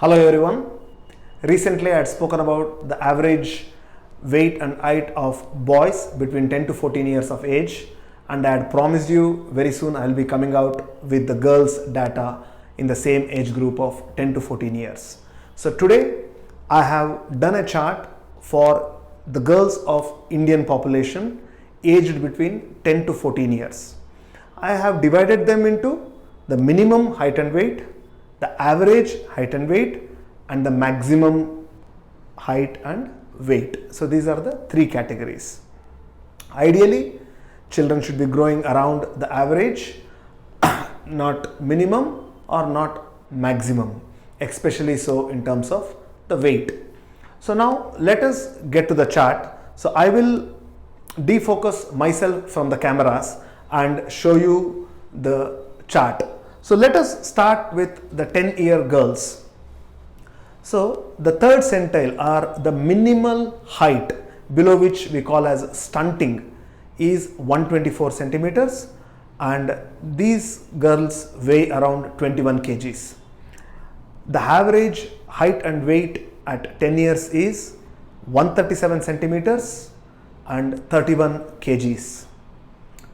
Hello everyone. Recently I had spoken about the average weight and height of boys between 10 to 14 years of age, and I had promised you very soon I will be coming out with the girls data in the same age group of 10 to 14 years. So today I have done a chart for the girls of Indian population aged between 10 to 14 years. I have divided them into the minimum height and weight, the average height and weight, and the maximum height and weight. So these are the three categories. Ideally, children should be growing around the average, not minimum or not maximum, especially so in terms of the weight. So now let us get to the chart. So I will defocus myself from the cameras and show you the chart. So let us start with the 10-year girls. So the third centile, or the minimal height below which we call as stunting, is 124 centimeters, and these girls weigh around 21 kgs. The average height and weight at 10 years is 137 centimeters and 31 kgs.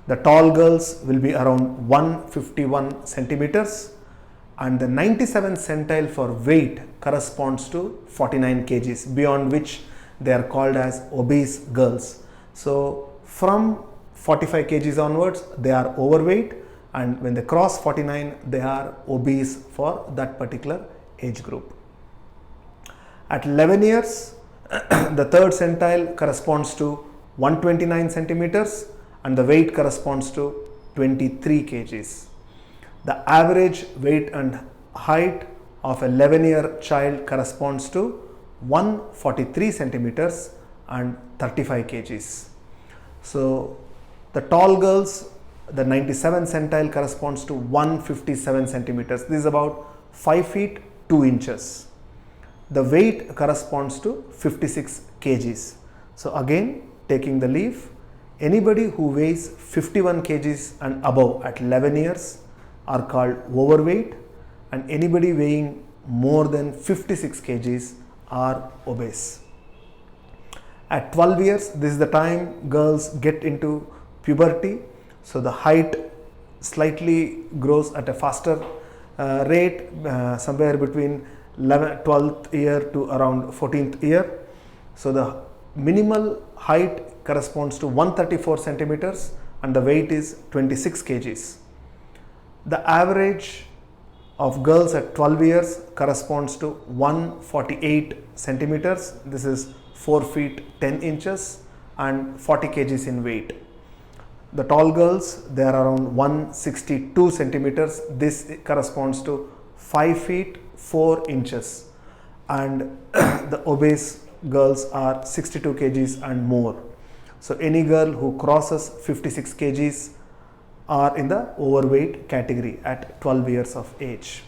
The tall girls will be around 151 centimeters, and the 97 centile for weight corresponds to 49 kgs, beyond which they are called as obese girls. So from 45 kgs onwards they are overweight, and when they cross 49 they are obese for that particular age group. At 11 years the third centile corresponds to 129 centimeters and the weight corresponds to 23 kgs. The average weight and height of a 11-year child corresponds to 143 centimeters and 35 kgs. So the tall girls, the 97 centile corresponds to 157 centimeters. This is about 5 feet 2 inches. The weight corresponds to 56 kgs. So again, taking the leaf, anybody who weighs 51 kgs and above at 11 years are called overweight, and anybody weighing more than 56 kgs are obese. At 12 years, this is the time girls get into puberty, so the height slightly grows at a faster rate, somewhere between 12th year to around 14th year. So the minimal height corresponds to 134 centimeters and the weight is 26 kgs. The average of girls at 12 years corresponds to 148 centimeters. This is 4 feet 10 inches and 40 kgs in weight. The tall girls, they are around 162 centimeters. This corresponds to 5 feet 4 inches, and the obese girls are 62 kgs and more. So any girl who crosses 56 kgs are in the overweight category at 12 years of age.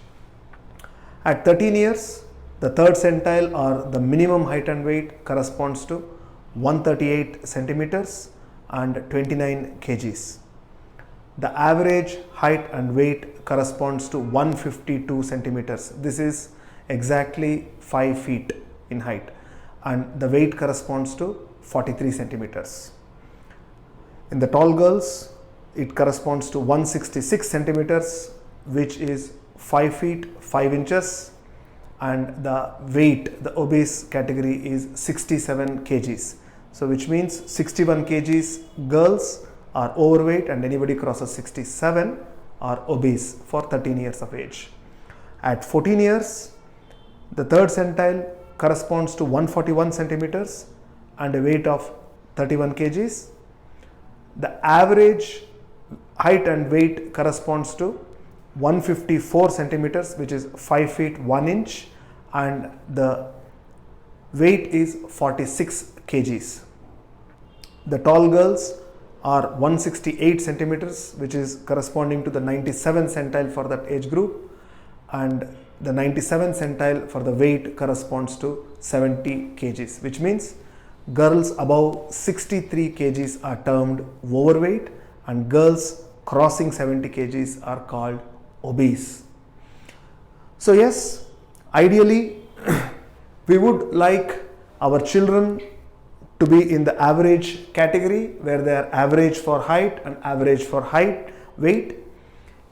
At 13 years, the third centile, or the minimum height and weight, corresponds to 138 centimeters and 29 kgs. The average height and weight corresponds to 152 centimeters. This is exactly 5 feet in height, and the weight corresponds to 43 centimeters. In the tall girls, it corresponds to 166 centimeters, which is 5 feet 5 inches, and the weight, the obese category, is 67 kgs. So which means 61 kgs girls are overweight, and anybody crosses 67 are obese for 13 years of age. At 14 years, the third centile corresponds to 141 centimeters and a weight of 31 kgs. The average height and weight corresponds to 154 centimeters, which is 5 feet 1 inch, and the weight is 46 kgs. The tall girls are 168 centimeters, which is corresponding to the 97 centile for that age group, and the 97 centile for the weight corresponds to 70 kgs, which means girls above 63 kgs are termed overweight, and girls crossing 70 kgs are called obese. So yes, Ideally, we would like our children to be in the average category, where they are average for height and average for weight.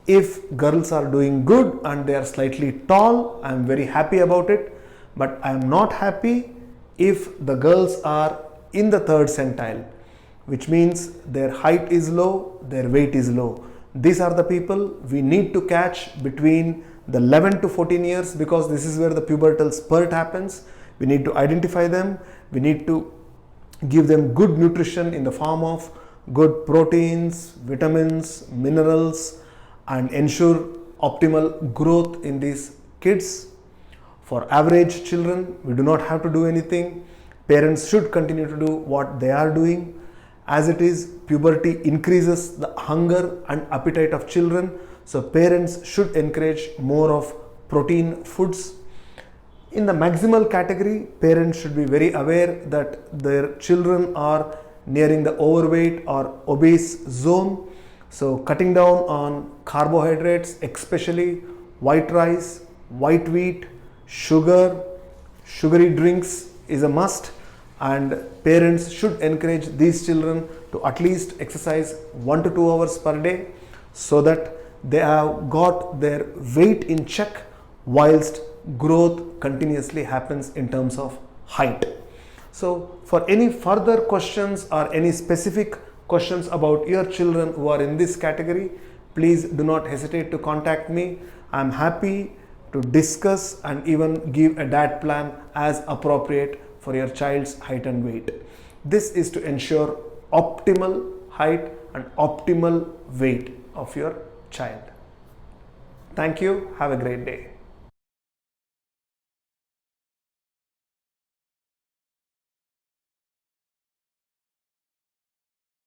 If girls are doing good and they are slightly tall, I am very happy about it, but I am not happy if the girls are in the third centile, which means their height is low, their weight is low. These are the people we need to catch between the 11 to 14 years, because this is where the pubertal spurt happens. We need to identify them. We need to give them good nutrition in the form of good proteins, vitamins, minerals, and ensure optimal growth in these kids. For average children, we do not have to do anything. Parents should continue to do what they are doing. As it is, puberty increases the hunger and appetite of children, so parents should encourage more of protein foods. In the maximal category, parents should be very aware that their children are nearing the overweight or obese zone. So cutting down on carbohydrates, especially white rice, white wheat, sugar, sugary drinks is a must, and parents should encourage these children to at least exercise 1 to 2 hours per day, so that they have got their weight in check whilst growth continuously happens in terms of height. So for any further questions or any specific questions about your children who are in this category, please do not hesitate to contact me. I am happy to discuss and even give a diet plan as appropriate for your child's height and weight. This is to ensure optimal height and optimal weight of your child. Thank you. Have a great day.